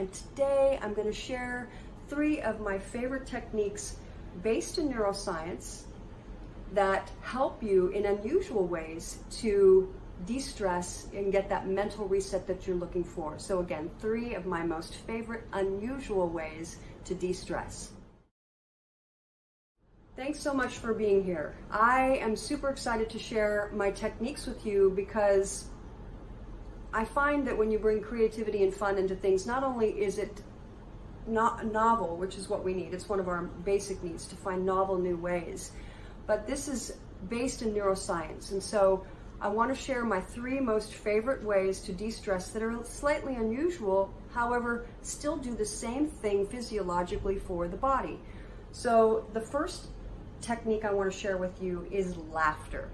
and today I'm going to share 3 of my favorite techniques based in neuroscience that help you in unusual ways to de-stress and get that mental reset that you're looking for. So again, 3 of my most favorite unusual ways to de-stress. Thanks so much for being here. I am super excited to share my techniques with you because I find that when you bring creativity and fun into things, not only is it not novel, which is what we need, it's one of our basic needs to find novel new ways, but this is based in neuroscience. And so I want to share my 3 most favorite ways to de-stress that are slightly unusual, however, still do the same thing physiologically for the body. So the first technique I want to share with you is laughter.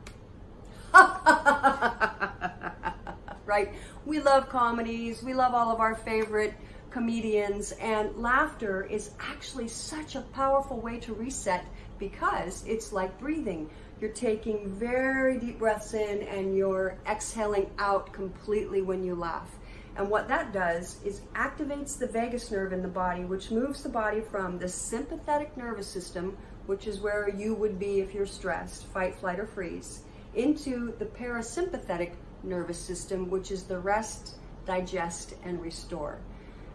Right? We love comedies, we love all of our favorite comedians, and laughter is actually such a powerful way to reset because it's like breathing. You're taking very deep breaths in and you're exhaling out completely when you laugh. And what that does is activates the vagus nerve in the body, which moves the body from the sympathetic nervous system, which is where you would be if you're stressed, fight, flight, or freeze, into the parasympathetic nervous system, which is the rest, digest, and restore.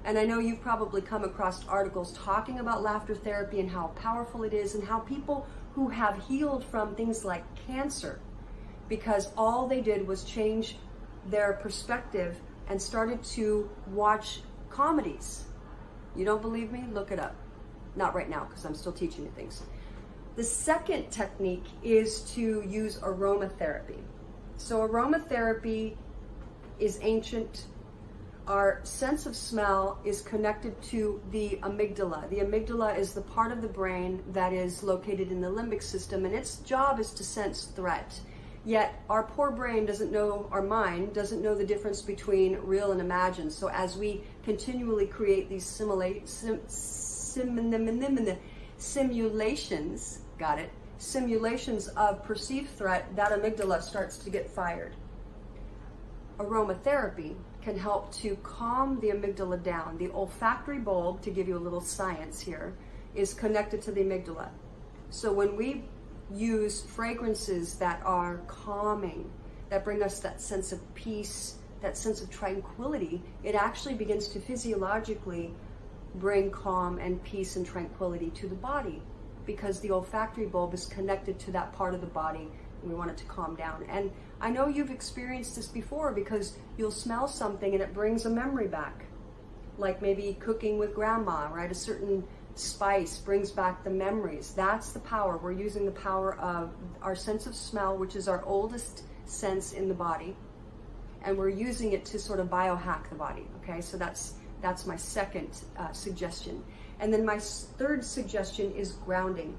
And I know you've probably come across articles talking about laughter therapy and how powerful it is, and how people who have healed from things like cancer, because all they did was change their perspective and started to watch comedies. You don't believe me? Look it up. Not right now, because I'm still teaching you things. The second technique is to use aromatherapy. So aromatherapy is ancient. Our sense of smell is connected to the amygdala. The amygdala is the part of the brain that is located in the limbic system, and its job is to sense threat. Yet our poor brain doesn't know, our mind doesn't know the difference between real and imagined. So as we continually create these simulations, got it, simulations of perceived threat, that amygdala starts to get fired. Aromatherapy can help to calm the amygdala down. The olfactory bulb, to give you a little science here, is connected to the amygdala. So when we use fragrances that are calming, that bring us that sense of peace, that sense of tranquility, it actually begins to physiologically bring calm and peace and tranquility to the body, because the olfactory bulb is connected to that part of the body, and we want it to calm down. And I know you've experienced this before, because you'll smell something and it brings a memory back, like maybe cooking with grandma, right? A certain spice brings back the memories. That's the power. We're using the power of our sense of smell, which is our oldest sense in the body, and we're using it to sort of biohack the body. Okay, so that's my second suggestion. And then my third suggestion is grounding.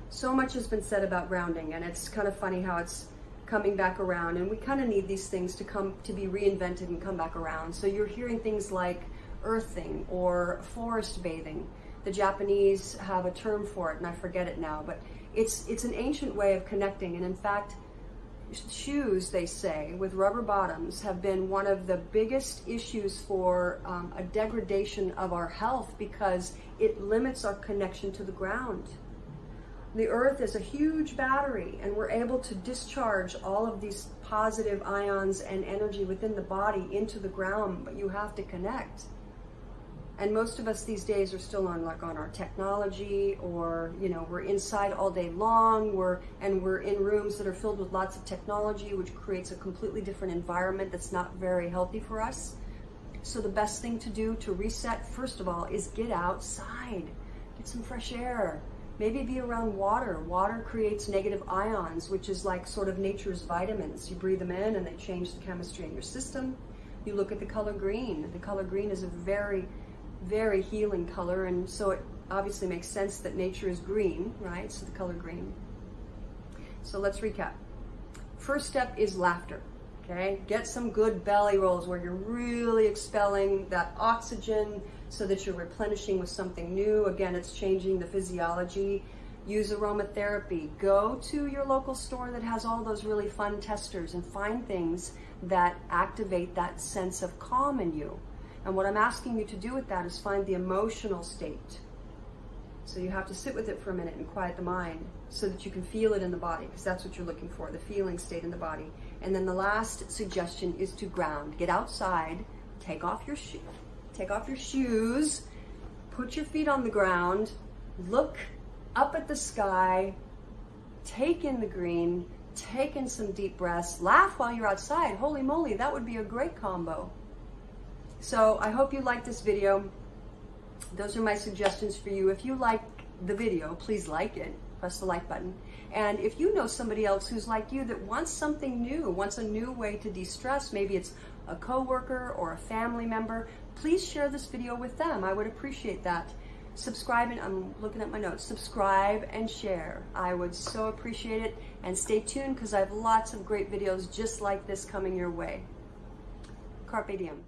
So much has been said about grounding, and it's kind of funny how it's coming back around, and we kind of need these things to be reinvented and come back around. So you're hearing things like earthing or forest bathing. The Japanese have a term for it, and I forget it now, but it's an ancient way of connecting. And in fact, shoes, they say, with rubber bottoms have been one of the biggest issues for a degradation of our health, because it limits our connection to the ground. The earth is a huge battery, and we're able to discharge all of these positive ions and energy within the body into the ground, but you have to connect. And most of us these days are still on our technology, or we're inside all day long, we're in rooms that are filled with lots of technology, which creates a completely different environment that's not very healthy for us. So the best thing to do to reset, first of all, is get outside, get some fresh air. Maybe be around water. Water creates negative ions, which is like sort of nature's vitamins. You breathe them in and they change the chemistry in your system. You look at the color green. The color green is a very, very healing color, and so it obviously makes sense that nature is green, right? So the color green. So let's recap. First step is laughter. Okay, get some good belly rolls where you're really expelling that oxygen so that you're replenishing with something new. Again, it's changing the physiology. Use aromatherapy. Go to your local store that has all those really fun testers and find things that activate that sense of calm in you. And what I'm asking you to do with that is find the emotional state. So you have to sit with it for a minute and quiet the mind so that you can feel it in the body, because that's what you're looking for, the feeling state in the body. And then the last suggestion is to ground. Get outside, take off your shoes, put your feet on the ground, look up at the sky, take in the green, take in some deep breaths, laugh while you're outside. Holy moly, that would be a great combo. So I hope you liked this video. Those are my suggestions for you. If you like the video, please like it. Press the like button. And if you know somebody else who's like you that wants something new, wants a new way to de-stress, maybe it's a coworker or a family member, please share this video with them. I would appreciate that. Subscribe, and I'm looking at my notes. Subscribe and share. I would so appreciate it. And stay tuned, because I have lots of great videos just like this coming your way. Carpe diem.